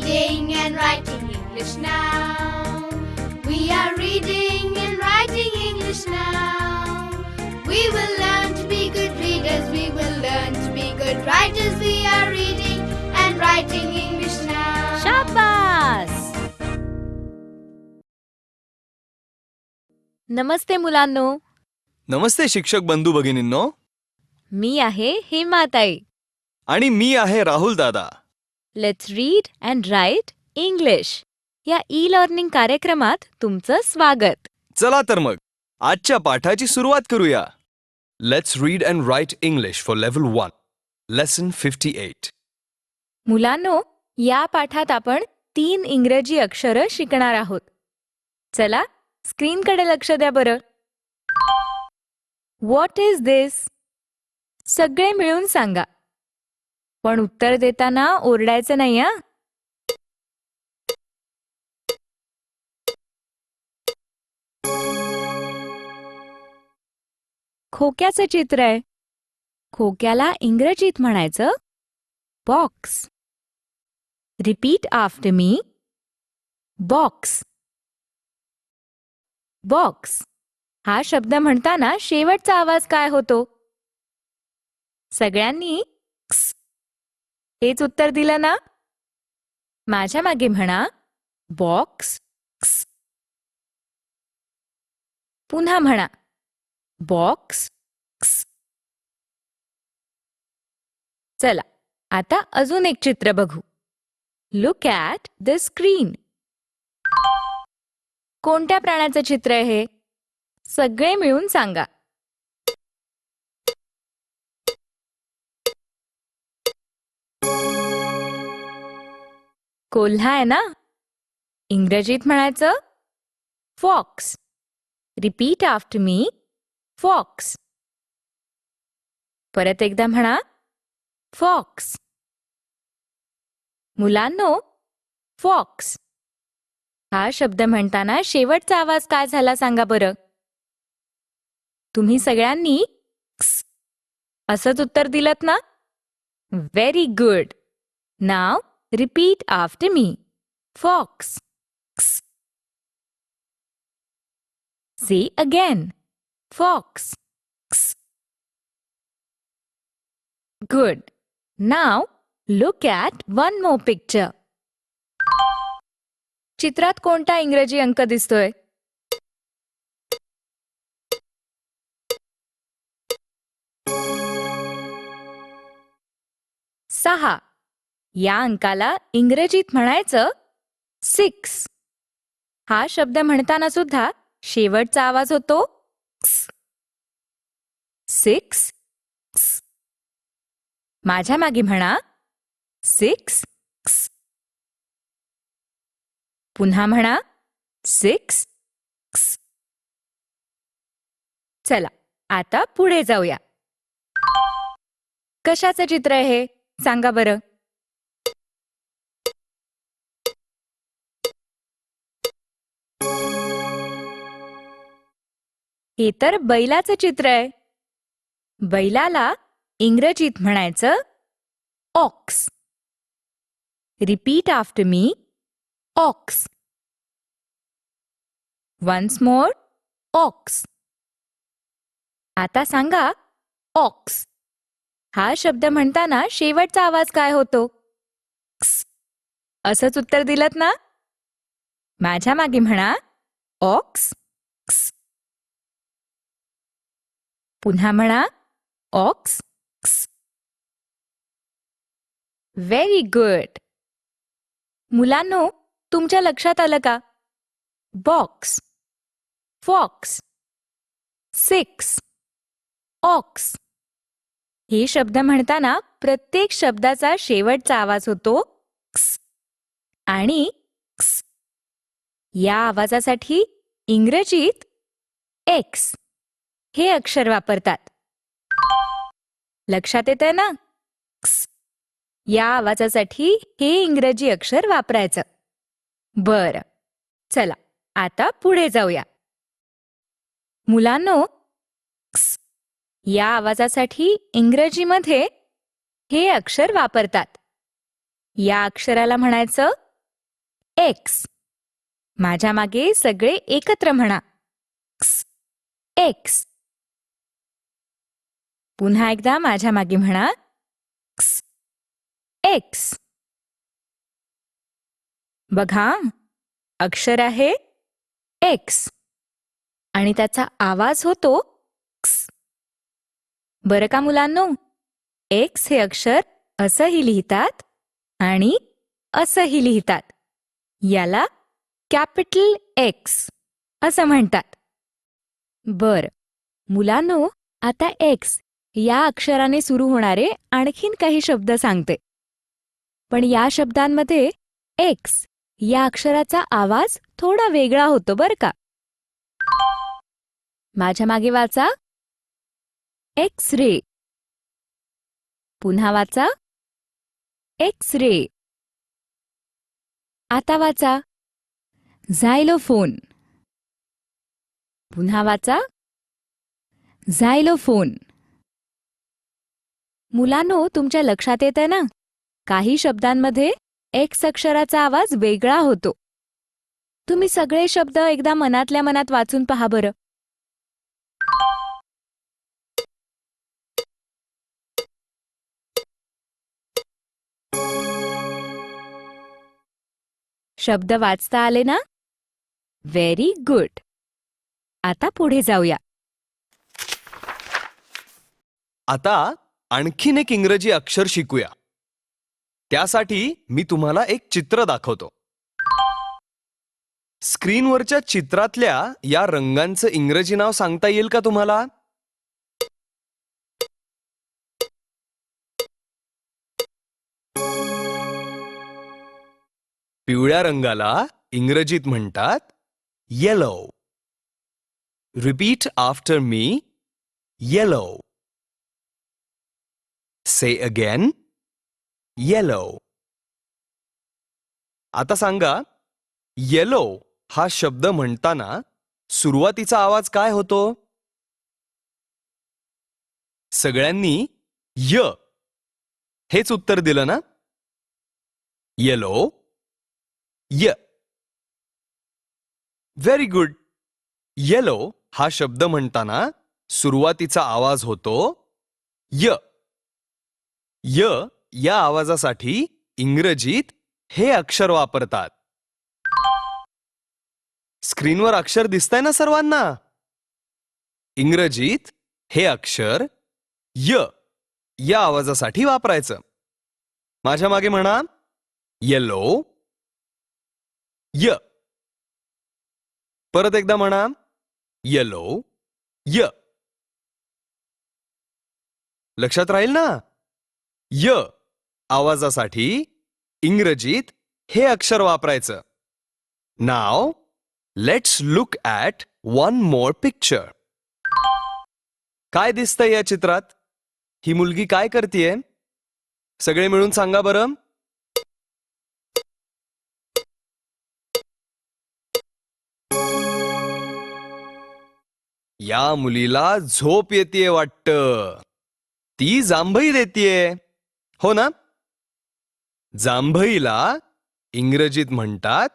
reading and writing English now. We are reading and writing English now. We will learn to be good readers. We will learn to be good writers. We are reading and writing English now. शाबास. नमस्ते मुलांनो, नमस्ते शिक्षक बंधू भगिनींनो. मी आहे हेमाताई. आणि मी आहे Rahul dada. Let's read and write English या e learning कार्यक्रमात तुमचं स्वागत. चला तर मग आजच्या पाठाची सुरुवात करूया. Let's read and write English for level 1 lesson 58. मुलांनो, या पाठात आपण 3 इंग्रजी अक्षरं शिकणार आहोत. चला स्क्रीनकडे लक्ष द्या बरं. व्हॉट इज दिस? सगळे मिळून सांगा, पण उत्तर देताना ओरडायचं नाही हं. खोक्याचं चित्र आहे. खोक्याला इंग्रजीत म्हणायचं बॉक्स. रिपीट आफ्टर मी. बॉक्स. बॉक्स हा शब्द म्हणताना शेवटचा आवाज काय होतो? सगळ्यांनी क्स हेच उत्तर दिलं ना? माझ्या मागे म्हणा बॉक्स. क्स. पुन्हा म्हणा बॉक्स. क्स. चला आता अजून एक चित्र बघू. Look at the screen. कोणत्या प्राण्याचं चित्र आहे हे? सगळे मिळून सांगा. कोल्हा आहे ना? इंग्रजीत म्हणायचं fox. Repeat after me. Fox. परत एकदा म्हणा फॉक्स. मुलांनो, फॉक्स हा शब्द म्हणताना शेवटचा आवाज काय झाला सांगा बरं. तुम्ही सगळ्यांनी क्स असंच उत्तर दिलत ना? Very good. Now repeat after me. Fox. क्स. Say again fox. क्स. Good. Now look at one more picture. चित्रात कोणता इंग्रजी अंक दिसतोय? सहा. या अंकाला इंग्रजीत म्हणायचं 6. हा शब्द म्हणताना सुद्धा शेवटचा आवाज होतो क्स. 6. क्स. माझ्या मागे म्हणा 6. क्स. पुन्हा म्हणा 6. क्स. चला आता पुढे जाऊया. कशाचं चित्र आहे हे सांगा बरं. हे तर बैलाचं चित्र आहे. बैलाला इंग्रजीत म्हणायचं ox. Repeat after me. Ox. Once more. Ox. आता सांगा ऑक्स हा शब्द म्हणताना शेवटचा आवाज काय होतो? क्स. असंच उत्तर दिलत ना? माझ्या मागे म्हणा ऑक्स. क्स. पुन्हा म्हणा ऑक्स. क्स. Very good. मुलांनो, तुमच्या लक्षात आलं का? बॉक्स, फॉक्स, 6, ऑक्स हे शब्द म्हणताना प्रत्येक शब्दाचा शेवटचा आवाज होतो क्स आणि क्स. या आवाजासाठी इंग्रजीत एक्स हे अक्षर वापरतात. लक्षात येतंय ना? क्स. या आवाजासाठी हे इंग्रजी अक्षर वापरायचं. बरं, चला आता पुढे जाऊया. मुलांनो, क्स या आवाजासाठी इंग्रजीमध्ये हे अक्षर वापरतात. या अक्षराला म्हणायचं एक्स. माझ्या मागे सगळे एकत्र म्हणा. X, x. पुन्हा एकदा माझ्या मागे म्हणा. X, x. बघा, अक्षर आहे एक्स आणि त्याचा आवाज होतो एक्स. बरं का मुलांनो, एक्स हे अक्षर असंही लिहितात आणि असंही लिहितात. याला कॅपिटल एक्स असं म्हणतात. बरं मुलांनो, आता एक्स या अक्षराने सुरू होणारे आणखीन काही शब्द सांगते. पण या शब्दांमध्ये एक्स या अक्षराचा आवाज थोडा वेगळा होतो बरं का. माझ्या मागे वाचा. X ray. पुन्हा वाचा. X ray. आता वाचा. झायलोफोन. पुन्हा वाचा. झायलोफोन. मुलांनो, तुमच्या लक्षात येतंय ना, काही शब्दांमध्ये एक्स अक्षराचा आवाज वेगळा होतो. तुम्ही सगळे शब्द एकदा मनातल्या मनात वाचून पहा बरं. शब्द वाचता आले ना? Very good. आता पुढे जाऊया. आता आणखीन एक इंग्रजी अक्षर शिकूया. त्यासाठी मी तुम्हाला एक चित्र दाखवतो. स्क्रीनवरच्या चित्रातल्या या रंगांचं इंग्रजी नाव सांगता येईल का तुम्हाला? पिवळ्या रंगाला इंग्रजीत म्हणतात yellow. Repeat after me. Yellow. Say again. Yellow. आता सांगा, येलो हा शब्द म्हणताना सुरुवातीचा आवाज काय होतो? सगळ्यांनी य हेच उत्तर दिलं ना? येलो, य. Very good. येलो हा शब्द म्हणताना सुरुवातीचा आवाज होतो य. य या आवाजासाठी इंग्रजीत हे अक्षर वापरतात. स्क्रीनवर अक्षर दिसतंय ना सर्वांना? इंग्रजीत हे अक्षर य या आवाजासाठी वापरायचं. माझ्या मागे म्हणा. येलो, य. परत एकदा म्हणा. येलो, य. लक्षात राहील ना? य आवाजासाठी इंग्रजीत हे अक्षर वापरायचं. Now let's look at one more picture. काय दिसतंय या चित्रात? ही मुलगी काय करतेय? सगळे मिळून सांगा बरं. या मुलीला झोप येतेय वाटतं. ती जांभई देतेय, हो ना? जांभईला इंग्रजीत म्हणतात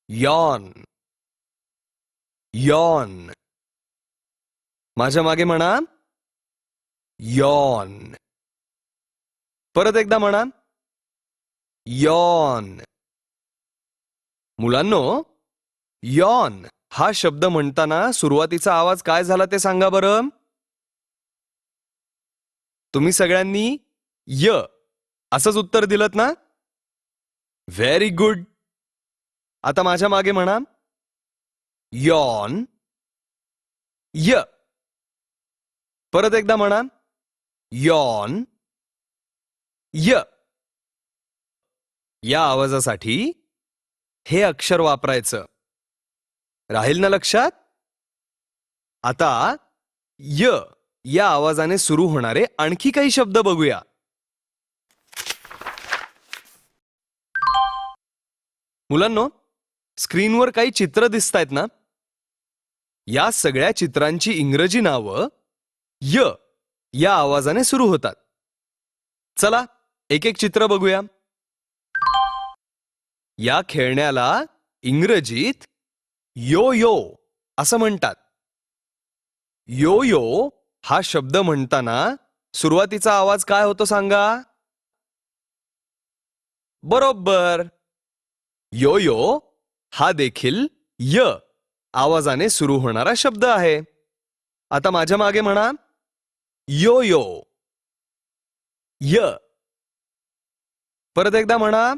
यॉन. यॉन. माझ्या मागे म्हणा. यॉन. परत एकदा म्हणा. यॉन. मुलांनो, यॉन हा शब्द म्हणताना सुरुवातीचा आवाज काय झाला ते सांगा बरं. तुम्ही सगळ्यांनी य असंच उत्तर दिलत ना? Very good. आता माझ्या मागे म्हणा. यॉन, य. परत एकदा म्हणा. यॉन, य. या आवाजासाठी हे अक्षर वापरायचं. राहील ना लक्षात? आता य या आवाजाने सुरू होणारे आणखी काही शब्द बघूया. मुलांनो, स्क्रीनवर काही चित्र दिसतायत ना? या सगळ्या चित्रांची इंग्रजी नावं य या आवाजाने सुरू होतात. चला एक एक चित्र बघूया. या खेळण्याला इंग्रजीत यो यो असं म्हणतात. यो यो हा शब्द म्हणताना सुरुवातीचा आवाज काय होतो सांगा? बरोबर, यो यो हा देखील य आवाजाने सुरू होणारा शब्द आहे. आता माझ्या मागे म्हणा, यो यो. य. परत एकदा म्हणा,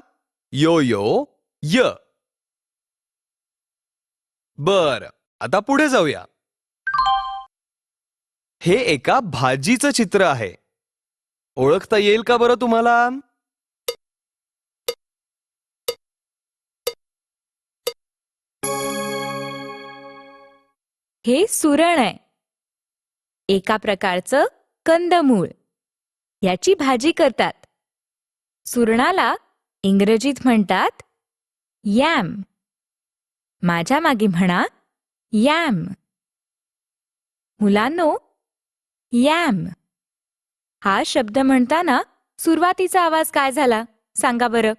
यो यो य. बर, आता पुढे जाऊया. हे एका भाजीचं चित्र आहे. ओळखता येईल का बरं तुम्हाला? हे सुरण आहे. एका प्रकारचं कंदमूळ. याची भाजी करतात. सुरणाला इंग्रजीत म्हणतात यॅम. माझ्या मागे म्हणा यॅम. मुलांनो, यॅम हा शब्द म्हणताना सुरुवातीचा आवाज काय झाला सांगा बरं?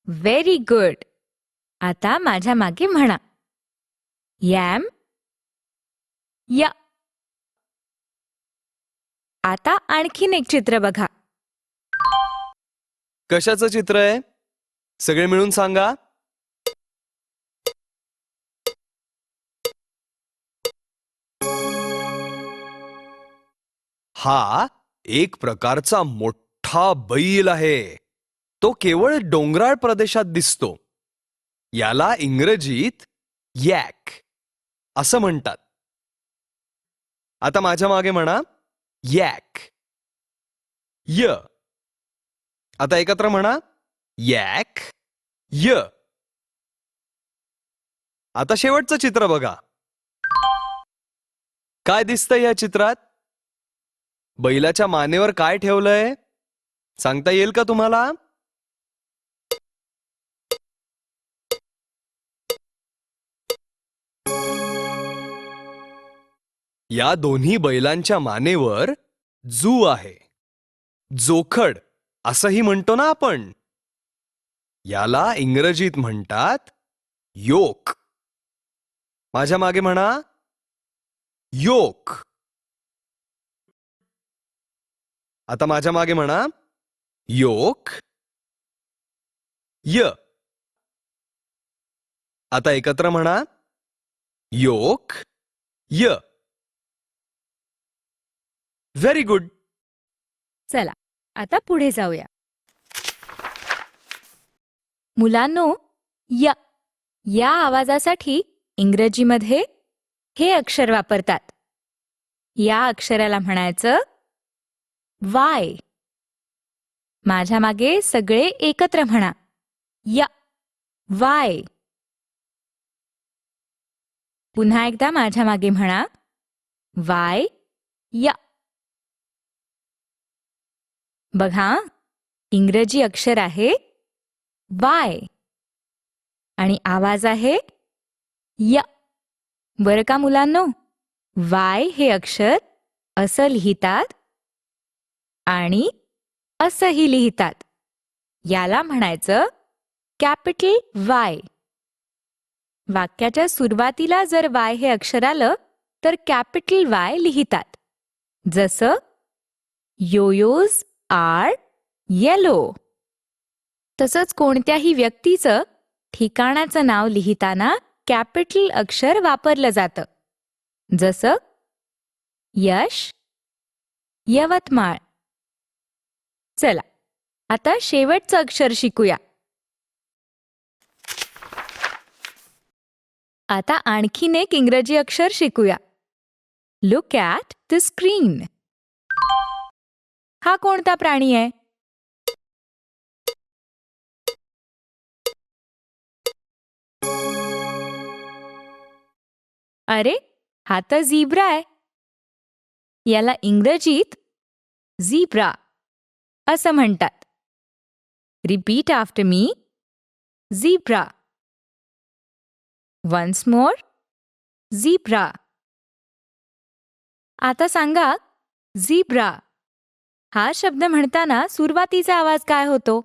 Very good. आता माझ्या मागे म्हणा यॅम य. आता आणखीन एक चित्र बघा. कशाचं चित्र आहे? सगळे मिळून सांगा. हा एक प्रकारचा मोठा बैल आहे. तो केवळ डोंगराळ प्रदेशात दिसतो. याला इंग्रजीत यॅक असं म्हणतात. आता माझ्या मागे म्हणा यॅक. य. आता एकत्र म्हणा यॅक य. आता शेवटचं चित्र बघा. काय दिसतंय या चित्रात? बैलाच्या मानेवर काय ठेवलंय सांगता येईल का तुम्हाला? या दोन्ही बैलांच्या मानेवर जू आहे. जोखड असंही म्हणतो ना आपण. याला इंग्रजीत म्हणतात योक. माझ्या मागे म्हणा योक. आता माझ्या मागे म्हणा योक य. आता एकत्र म्हणा योक य. Very good. चला आता पुढे जाऊया. मुलांनो, या आवाजासाठी इंग्रजीमध्ये हे अक्षर वापरतात. या अक्षराला म्हणायचं वाय. माझ्या मागे सगळे एकत्र म्हणा वाय. पुन्हा एकदा माझ्या मागे म्हणा वाय य. बघा, इंग्रजी अक्षर आहे वाय आणि आवाज आहे य. बरं का मुलांनो? वाय हे अक्षर असं लिहितात आणि असंही लिहितात. याला म्हणायचं कॅपिटल वाय. वाक्याच्या सुरुवातीला जर वाय हे अक्षर आलं तर कॅपिटल वाय लिहितात. जसं योयोज आर येलो. तसंच कोणत्याही व्यक्तीचं ठिकाणाचं नाव लिहिताना कॅपिटल अक्षर वापरलं जातं. जसं यश, यवतमाळ. चला आता शेवटचं अक्षर शिकूया. आता आणखीन एक इंग्रजी अक्षर शिकूया. Look at the screen. हा कोणता प्राणी आहे? अरे, हा तर झीब्रा आहे. याला इंग्रजीत झीब्रा असं म्हणतात. Repeat after me. Zebra. Once more. Zebra. आता सांगा, झीब्रा हा शब्द म्हणताना सुरुवातीचा आवाज काय होतो?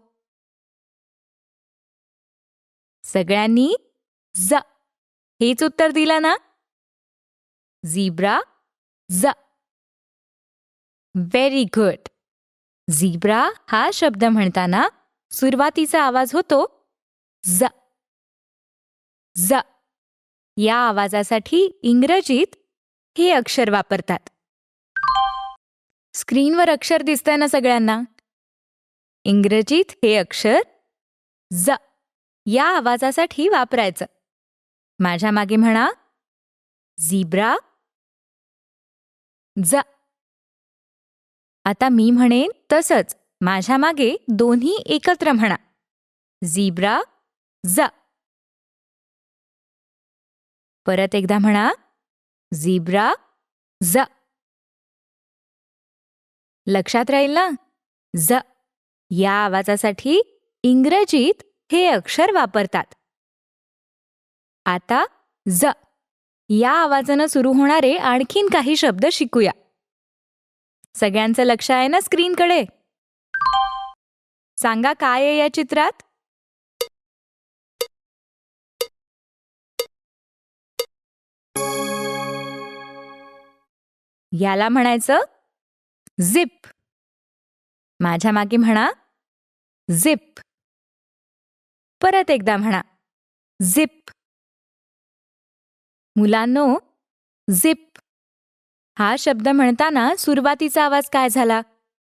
सगळ्यांनी ज हेच उत्तर दिलं ना? झीब्रा ज. Very good. झीब्रा हा शब्द म्हणताना सुरुवातीचा आवाज होतो ज. ज या आवाजासाठी इंग्रजीत हे अक्षर वापरतात. स्क्रीनवर अक्षर दिसतंय ना सगळ्यांना? इंग्रजीत हे अक्षर ज या आवाजासाठी वापरायचं. माझ्या मागे म्हणा झीब्रा ज. आता मी म्हणेन तसंच माझ्या मागे दोन्ही एकत्र म्हणा झीब्रा ज. परत एकदा म्हणा झीब्रा ज. लक्षात राहील ना? ज या आवाजासाठी इंग्रजीत हे अक्षर वापरतात. आता ज या आवाजानं सुरू होणारे आणखीन काही शब्द शिकूया. सगळ्यांचं लक्ष आहे ना स्क्रीनकडे? सांगा काय आहे या चित्रात? याला म्हणायचं झिप. माझ्या मागे म्हणा झिप. परत एकदा म्हणा झिप. मुलांनो, झिप हा शब्द म्हणताना सुरुवातीचा आवाज काय झाला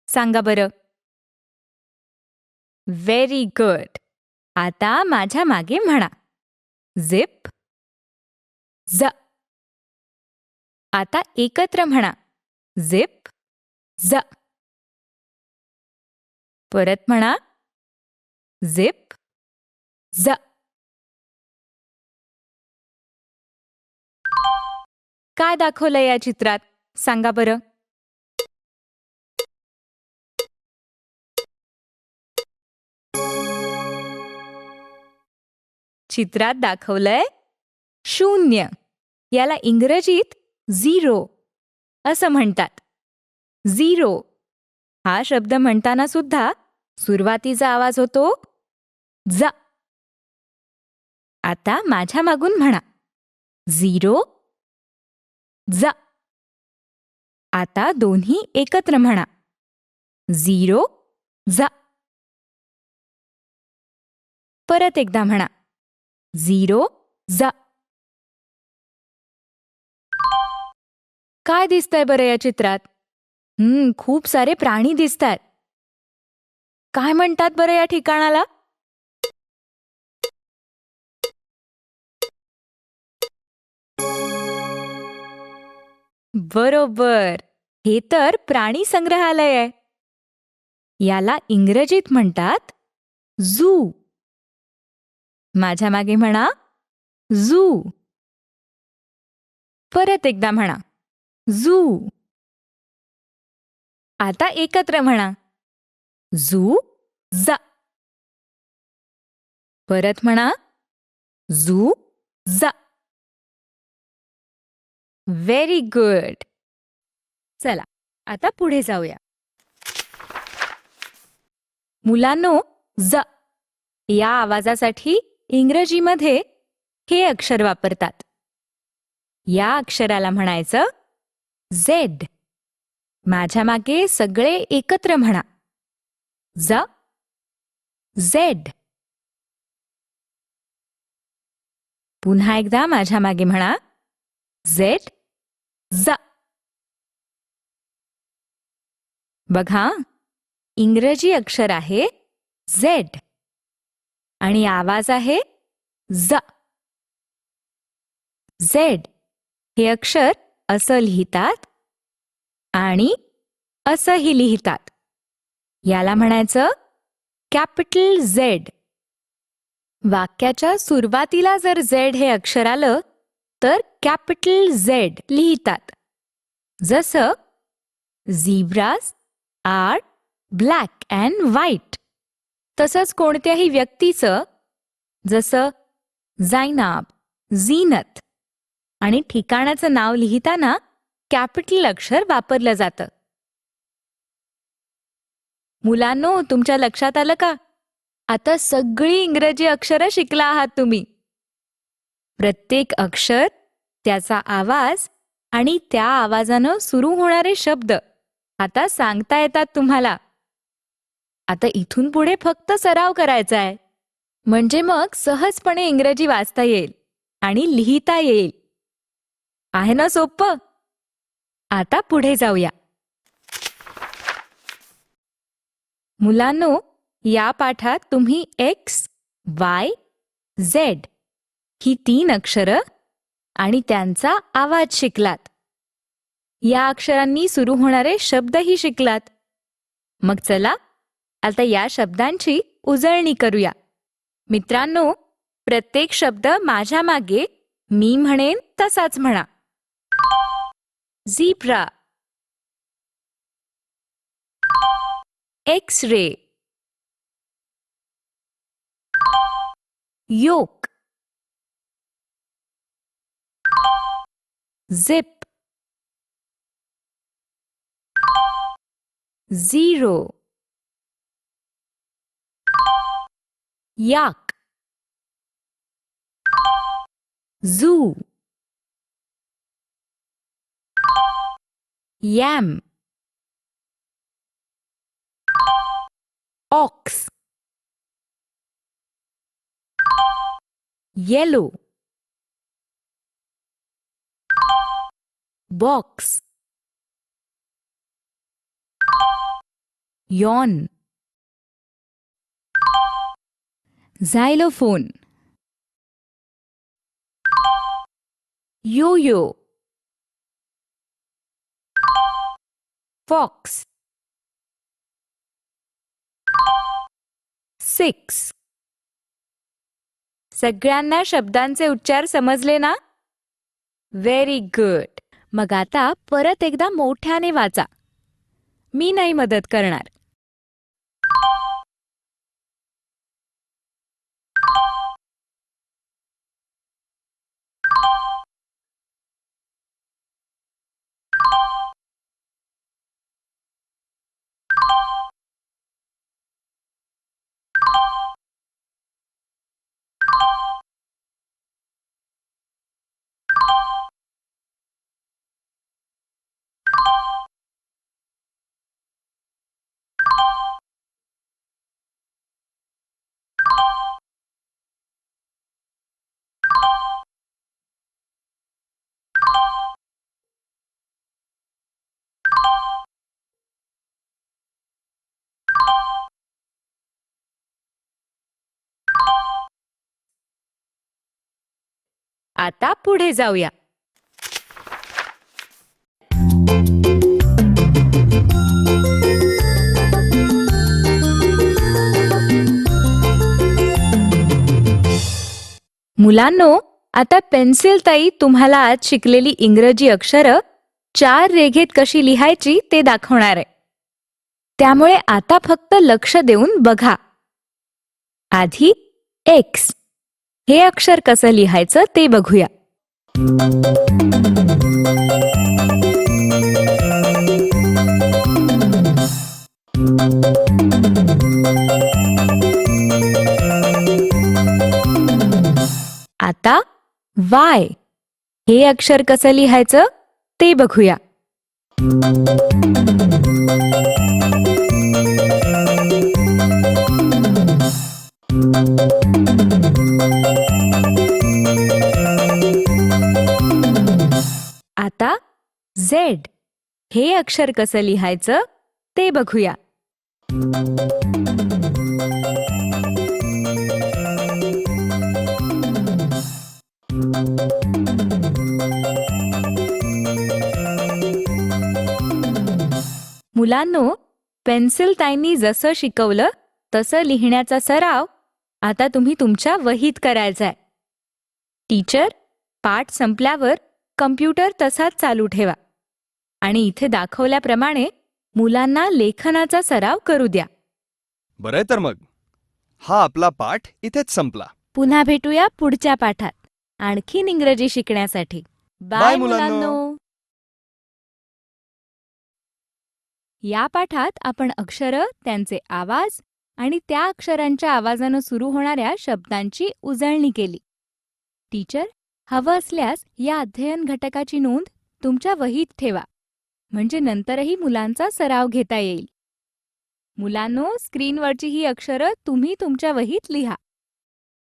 सांगा बरं? Very good. आता माझ्या मागे म्हणा झिप ज. आता एकत्र म्हणा झिप ज. परत म्हणा झिप ज. काय दाखवलंय या चित्रात सांगा बरं? चित्रात दाखवलंय शून्य. याला इंग्रजीत झिरो असं म्हणतात. झिरो हा शब्द म्हणताना सुद्धा सुरुवातीचा आवाज होतो ज. आता माझ्या मागून म्हणा झिरो ज. आता दोन्ही एकत्र म्हणा झिरो ज. परत एकदा म्हणा झिरो ज. काय दिसतंय बरं या चित्रात? खूप सारे प्राणी दिसतात. काय म्हणतात बरं या ठिकाणाला? बरोबर, हे तर प्राणी संग्रहालय आहे. याला इंग्रजीत म्हणतात झू. माझ्या मागे म्हणा झू. परत एकदा म्हणा झू. आता एकत्र म्हणा झू ज. परत म्हणा झू ज. Very good. चला आता पुढे जाऊया. मुलांनो, ज या आवाजासाठी इंग्रजीमध्ये हे अक्षर वापरतात. या अक्षराला म्हणायचं झेड. माझ्या मागे सगळे एकत्र म्हणा ज झेड. पुन्हा एकदा माझ्या मागे म्हणा झेड ज. बघा, इंग्रजी अक्षर आहे झेड आणि आवाज आहे ज. झेड हे अक्षर असं लिहितात आणि असंही लिहितात. याला म्हणायचं कॅपिटल झेड. वाक्याच्या सुरुवातीला जर झेड हे अक्षर आलं तर कॅपिटल झेड लिहितात. जसं झीब्राज आर ब्लॅक अँड व्हाईट. तसंच कोणत्याही व्यक्तीचं, जसं झैनाब, झीनत आणि ठिकाणाचं नाव लिहिताना कॅपिटल अक्षर वापरलं जातं. मुलांनो, तुमच्या लक्षात आलं का? आता सगळी इंग्रजी अक्षरं शिकला आहात तुम्ही. प्रत्येक अक्षर, त्याचा आवाज आणि त्या आवाजानं सुरू होणारे शब्द आता सांगता येतात तुम्हाला. आता इथून पुढे फक्त सराव करायचा आहे, म्हणजे मग सहजपणे इंग्रजी वाचता येईल आणि लिहिता येईल. आहे ना सोपं? आता पुढे जाऊया. मुलांनो, या पाठात तुम्ही X, Y, Z ही 3 अक्षरं आणि त्यांचा आवाज शिकलात. या अक्षरांनी सुरू होणारे शब्दही शिकलात. मग चला आता या शब्दांची उजळणी करूया. मित्रांनो, प्रत्येक शब्द माझ्या मागे मी म्हणेन तसाच म्हणा. Zebra, x-ray, yoke, zip, zero, yak, zoo, yam, ox, yellow, box, yawn, xylophone, yo-yo, fox, 6. सगळ्यांना शब्दांचे उच्चार समजले ना? Very good. मग आता परत एकदा मोठ्याने वाचा. मी नाही मदत करणार. आता पुढे जाऊया. मुलांनो, आता पेन्सिल ताई तुम्हाला आज शिकलेली इंग्रजी अक्षरं 4 रेघेत कशी लिहायची ते दाखवणार आहे. त्यामुळे आता फक्त लक्ष देऊन बघा. आधी X हे अक्षर कसं लिहायचं ते बघूया. आता Y हे अक्षर कसं लिहायचं ते बघूया. आता Z हे अक्षर कसं लिहायचं ते बघूया. मुलांनो, पेन्सिल ताईंनी जसं शिकवलं तसं लिहिण्याचा सराव आता तुम्ही तुमच्या वहीत करायचाय. टीचर, पाठ संपल्यावर कम्प्युटर तसाच चालू ठेवा आणि इथे दाखवल्याप्रमाणे मुलांना लेखनाचा सराव करू द्या. बरंय तर मग हा आपला पाठ इथेच संपला. पुन्हा भेटूया पुढच्या पाठात आणखीन इंग्रजी शिकण्यासाठी. बाय मुलांनो. या पाठात आपण अक्षरं, त्यांचे आवाज आणि त्या अक्षरांच्या आवाजानं सुरू होणाऱ्या शब्दांची उजळणी केली. टीचर, हवं असल्यास या अध्ययन घटकाची नोंद तुमच्या वहीत ठेवा, म्हणजे नंतरही मुलांचा सराव घेता येईल. मुलांनो, स्क्रीनवरची ही अक्षरं तुम्ही तुमच्या वहीत लिहा.